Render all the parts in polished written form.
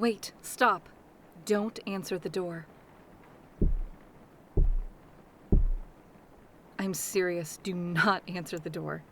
Wait, stop. Don't answer the door. I'm serious. Do not answer the door.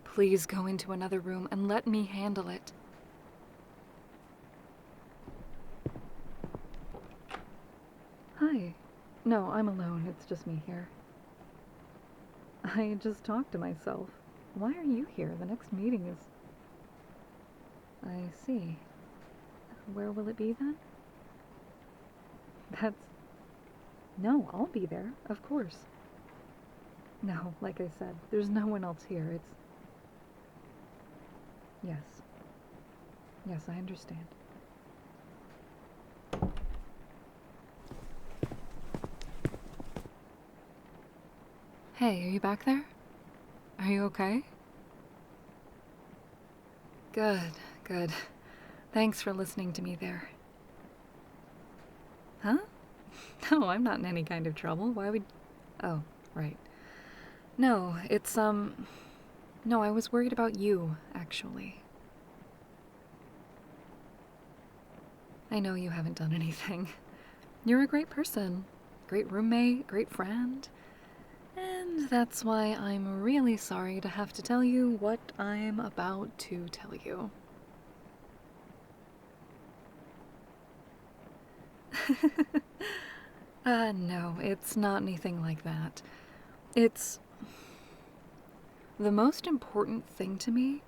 Please go into another room and let me handle it. Hi. No, I'm alone. It's just me here. I just talked to myself. Why are you here? The next meeting is... I see. Where will it be then? No, I'll be there, of course. No, like I said, there's no one else here. Yes. Yes, I understand. Hey, are you back there? Are you okay? Good, good. Thanks for listening to me there. Huh? No, I'm not in any kind of trouble. Why would... Oh, right. No, it's, No, I was worried about you, actually. I know you haven't done anything. You're a great person. Great roommate, great friend. And that's why I'm really sorry to have to tell you what I'm about to tell you. No, it's not anything like that. It's... The most important thing to me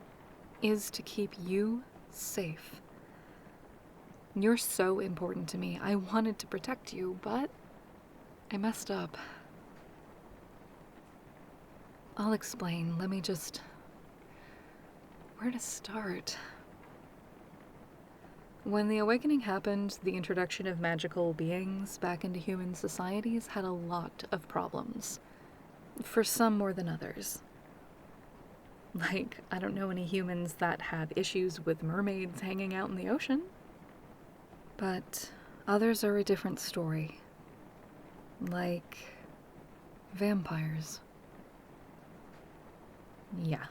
is to keep you safe. You're so important to me. I wanted to protect you, but I messed up. I'll explain. Let me just... Where to start? When the awakening happened, the introduction of magical beings back into human societies had a lot of problems. For some more than others. Like, I don't know any humans that have issues with mermaids hanging out in the ocean. But others are a different story. Like... vampires. Yeah.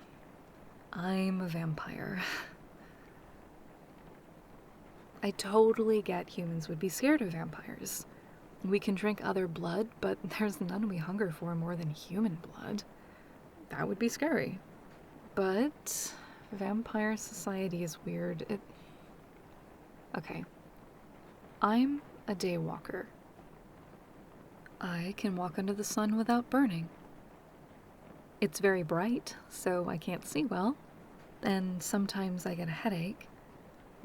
I'm a vampire. I totally get humans would be scared of vampires. We can drink other blood, but there's none we hunger for more than human blood. That would be scary. But vampire society is weird. Okay. I'm a daywalker. I can walk under the sun without burning. It's very bright, so I can't see well, and sometimes I get a headache.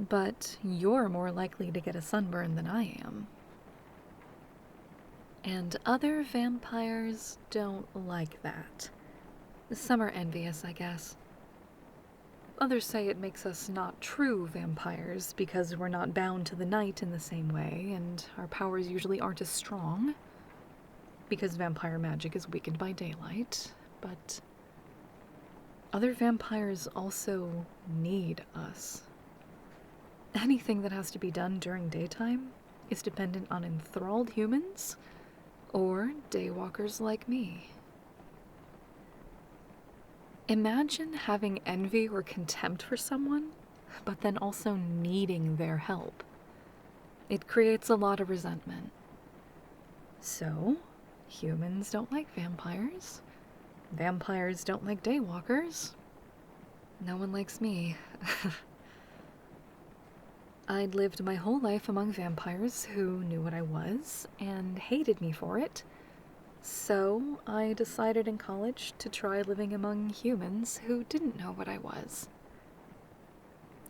But you're more likely to get a sunburn than I am. And other vampires don't like that. Some are envious, I guess. Others say it makes us not true vampires because we're not bound to the night in the same way, and our powers usually aren't as strong. Because vampire magic is weakened by daylight, but other vampires also need us. Anything that has to be done during daytime is dependent on enthralled humans or daywalkers like me. Imagine having envy or contempt for someone, but then also needing their help. It creates a lot of resentment. So, humans don't like vampires. Vampires don't like daywalkers. No one likes me. I'd lived my whole life among vampires who knew what I was and hated me for it. So I decided in college to try living among humans who didn't know what I was.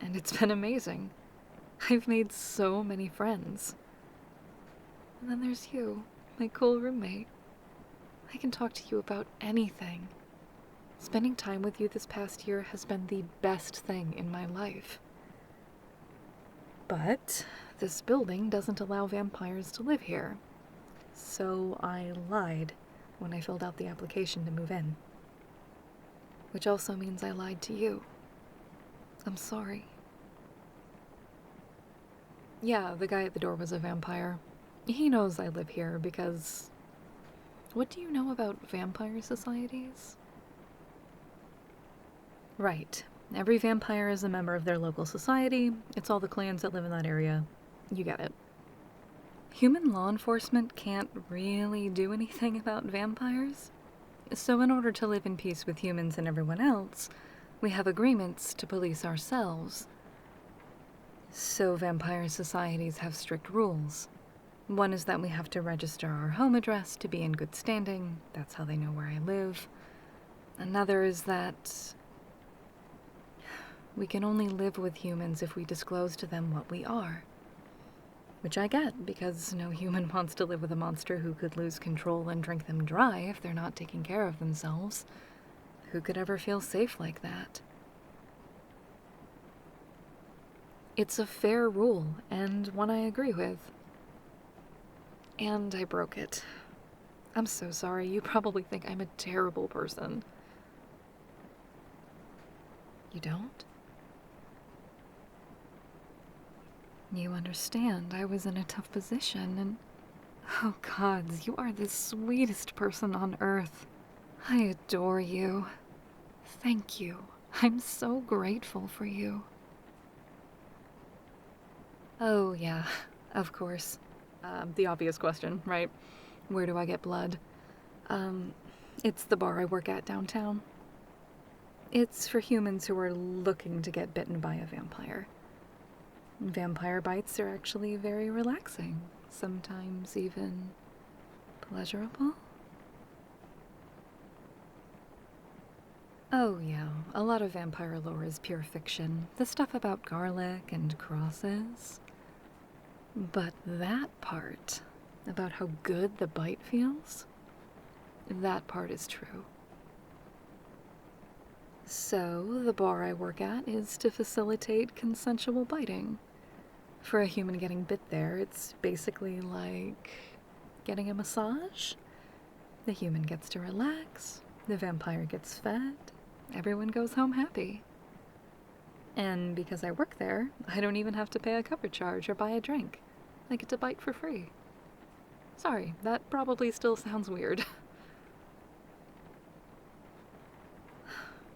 And it's been amazing. I've made so many friends. And then there's you, my cool roommate. I can talk to you about anything. Spending time with you this past year has been the best thing in my life. But this building doesn't allow vampires to live here. So I lied when I filled out the application to move in. Which also means I lied to you. I'm sorry. Yeah, the guy at the door was a vampire. He knows I live here because... What do you know about vampire societies? Right. Every vampire is a member of their local society. It's all the clans that live in that area. you get it. Human law enforcement can't really do anything about vampires. So in order to live in peace with humans and everyone else, we have agreements to police ourselves. So vampire societies have strict rules. One is that we have to register our home address to be in good standing. That's how they know where I live. Another is that we can only live with humans if we disclose to them what we are. Which I get, because no human wants to live with a monster who could lose control and drink them dry if they're not taking care of themselves. Who could ever feel safe like that? It's a fair rule, and one I agree with. And I broke it. I'm so sorry. You probably think I'm a terrible person. You don't? You understand, I was in a tough position, and oh gods, you are the sweetest person on earth. I adore you. Thank you. I'm so grateful for you. Oh yeah, of course. The obvious question, right? Where do I get blood? It's the bar I work at downtown. It's for humans who are looking to get bitten by a vampire. Vampire bites are actually very relaxing, sometimes even pleasurable. Oh yeah, a lot of vampire lore is pure fiction, the stuff about garlic and crosses. But that part, about how good the bite feels, that part is true. So, the bar I work at is to facilitate consensual biting. For a human getting bit there, it's basically like getting a massage. The human gets to relax, the vampire gets fed, everyone goes home happy. And because I work there, I don't even have to pay a cover charge or buy a drink. I get to bite for free. Sorry, that probably still sounds weird.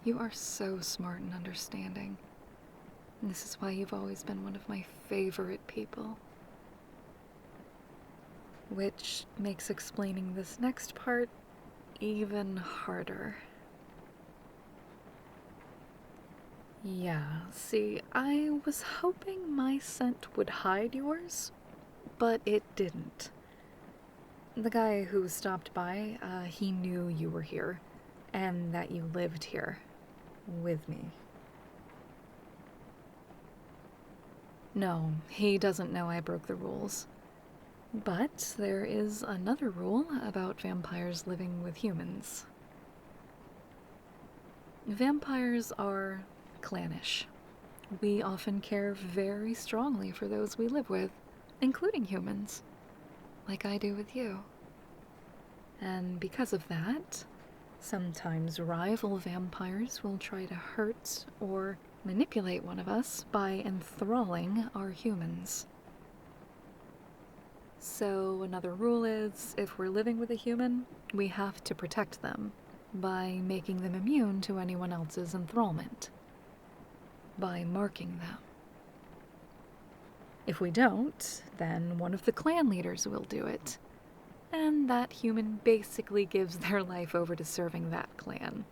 You are so smart and understanding. This is why you've always been one of my favorite people. Which makes explaining this next part even harder. Yeah, see, I was hoping my scent would hide yours, but it didn't. The guy who stopped by, he knew you were here, and that you lived here, with me. No, he doesn't know I broke the rules. But there is another rule about vampires living with humans. Vampires are clannish. We often care very strongly for those we live with, including humans, like I do with you. And because of that, sometimes rival vampires will try to hurt or manipulate one of us by enthralling our humans. So another rule is, if we're living with a human, we have to protect them by making them immune to anyone else's enthrallment, by marking them. If we don't, then one of the clan leaders will do it, and that human basically gives their life over to serving that clan.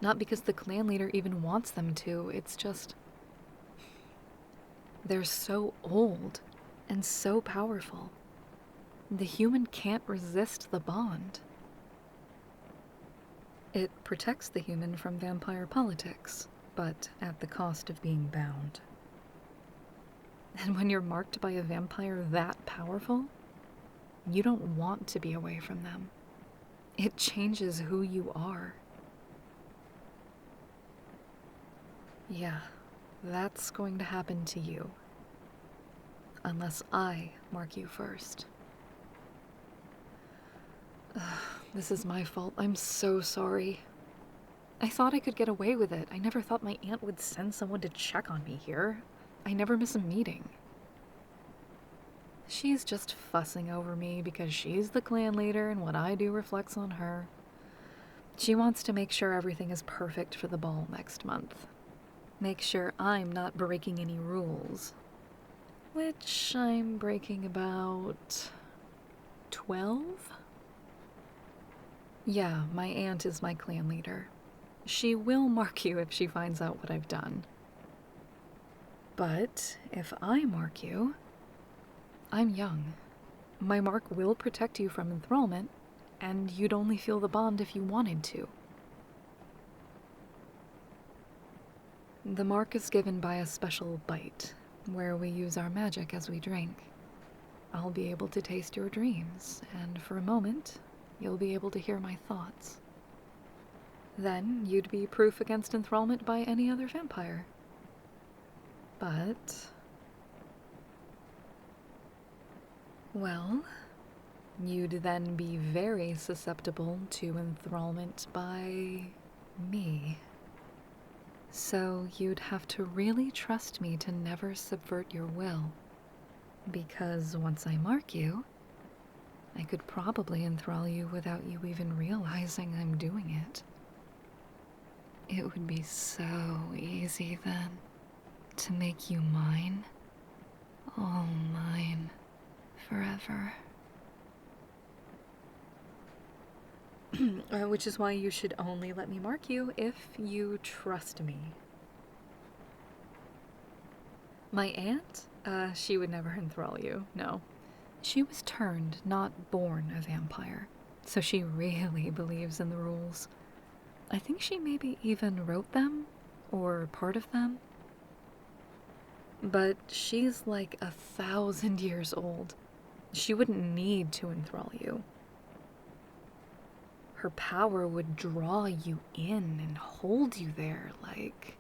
Not because the clan leader even wants them to, it's just they're so old and so powerful. The human can't resist the bond. It protects the human from vampire politics, but at the cost of being bound. And when you're marked by a vampire that powerful, you don't want to be away from them. It changes who you are. Yeah, that's going to happen to you. Unless I mark you first. This is my fault. I'm so sorry. I thought I could get away with it. I never thought my aunt would send someone to check on me here. I never miss a meeting. She's just fussing over me because she's the clan leader and what I do reflects on her. She wants to make sure everything is perfect for the ball next month. Make sure I'm not breaking any rules. which I'm breaking about 12? Yeah, my aunt is my clan leader. She will mark you if she finds out what I've done. But if I mark you, I'm young. My mark will protect you from enthrallment, and you'd only feel the bond if you wanted to. The mark is given by a special bite, where we use our magic as we drink. I'll be able to taste your dreams, and for a moment, you'll be able to hear my thoughts. Then you'd be proof against enthrallment by any other vampire. But... well, you'd then be very susceptible to enthrallment by me. So you'd have to really trust me to never subvert your will. Because once I mark you, I could probably enthrall you without you even realizing I'm doing it. It would be so easy then to make you mine, all mine, forever. Which is why you should only let me mark you if you trust me. My aunt? She would never enthrall you, no. She was turned, not born a vampire, so she really believes in the rules. I think she maybe even wrote them, or part of them. But she's like 1,000 years old. She wouldn't need to enthrall you. Her power would draw you in and hold you there like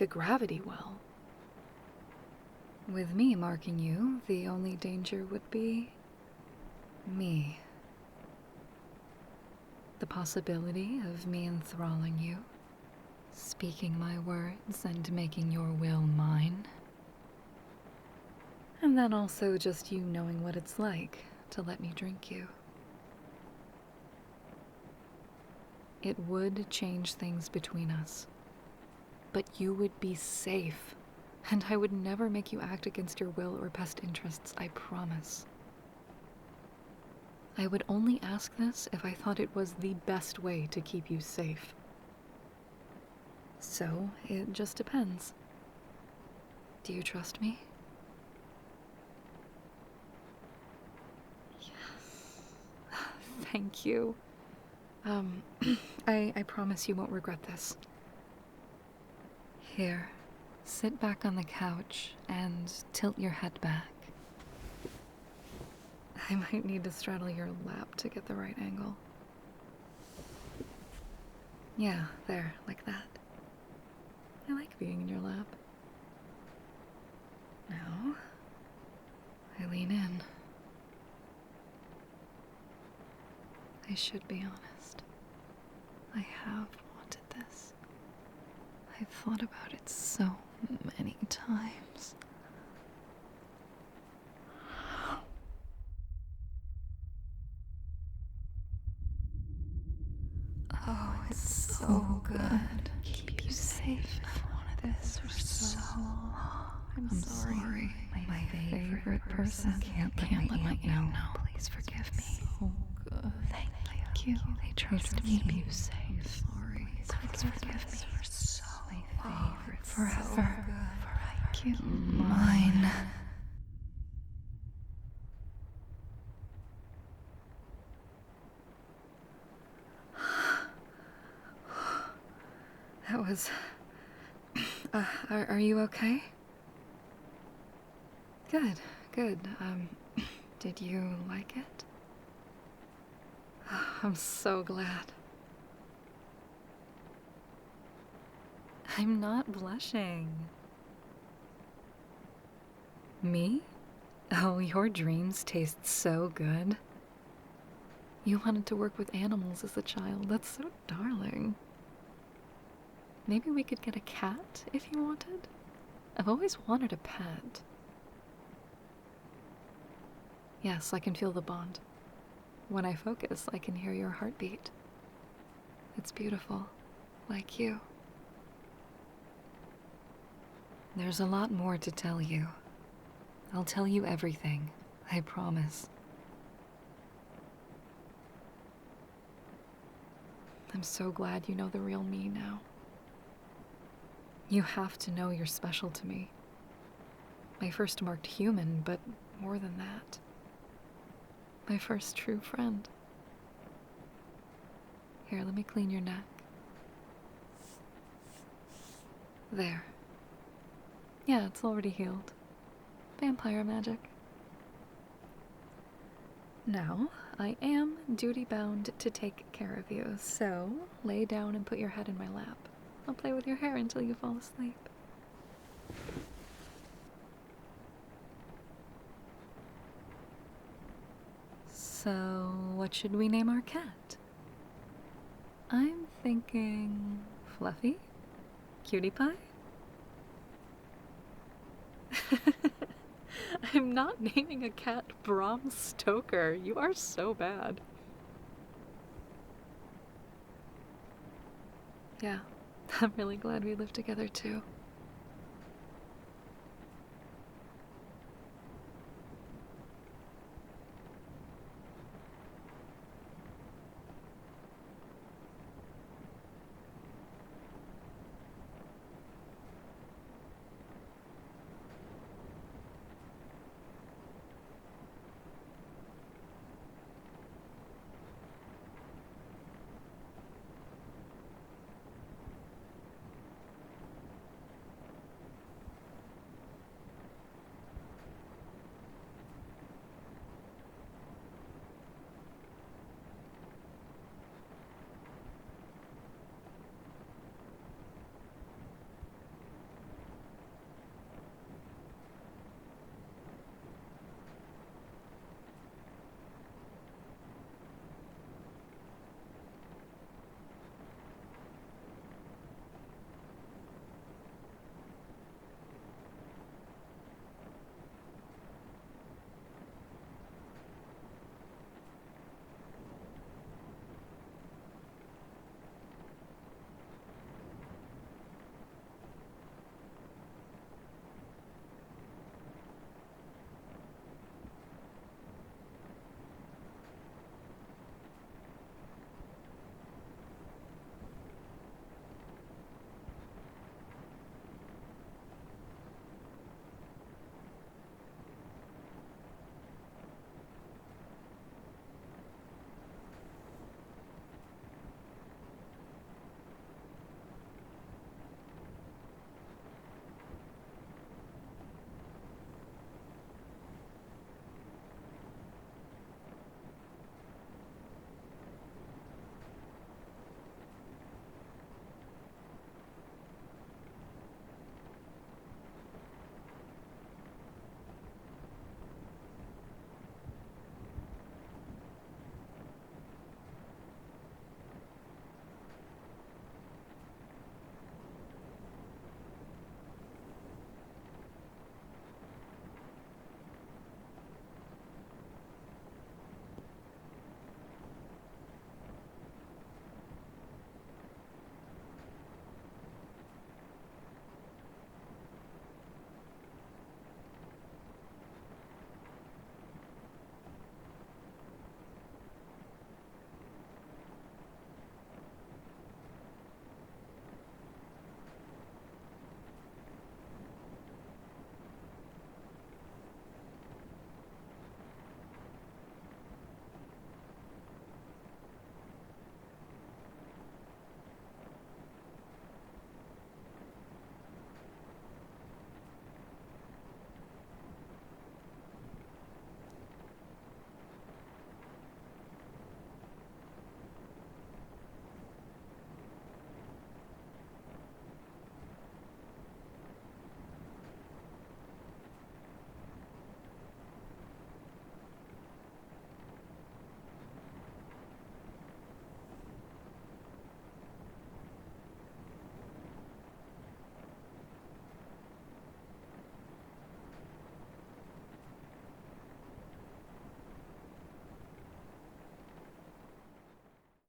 a gravity well. With me marking you, the only danger would be me. The possibility of me enthralling you, speaking my words and making your will mine. And then also just you knowing what it's like to let me drink you. It would change things between us, but you would be safe, and I would never make you act against your will or best interests, I promise. I would only ask this if I thought it was the best way to keep you safe. So, it just depends. Do you trust me? Yes. Thank you. I promise you won't regret this. Here, sit back on the couch and tilt your head back. I might need to straddle your lap to get the right angle. Yeah, there, like that. I like being in your lap. Now, I lean in. I should be honest. I have wanted this. I've thought about it so many times. Oh, it's so good. Keep you safe. I've wanted this for so long. I'm sorry. My favorite person can't let my aunt know. Please forgive me. So good. Thank you. They trust me to keep you safe. I'm sorry. Please forgive me. You're so my favorite. Forever. Thank you. Mine. That was... are you okay? Good. Did you like it? I'm so glad. I'm not blushing. Me? Oh, your dreams taste so good. You wanted to work with animals as a child. That's so darling. Maybe we could get a cat if you wanted? I've always wanted a pet. Yes, I can feel the bond. When I focus, I can hear your heartbeat. It's beautiful, like you. There's a lot more to tell you. I'll tell you everything, I promise. I'm so glad you know the real me now. You have to know you're special to me. My first marked human, but more than that. My first true friend. Here, let me clean your neck. There. Yeah, it's already healed. Vampire magic. Now, I am duty-bound to take care of you, so lay down and put your head in my lap. I'll play with your hair until you fall asleep. So, what should we name our cat? I'm thinking Fluffy? Cutie Pie? I'm not naming a cat Bram Stoker. You are so bad. Yeah, I'm really glad we live together too.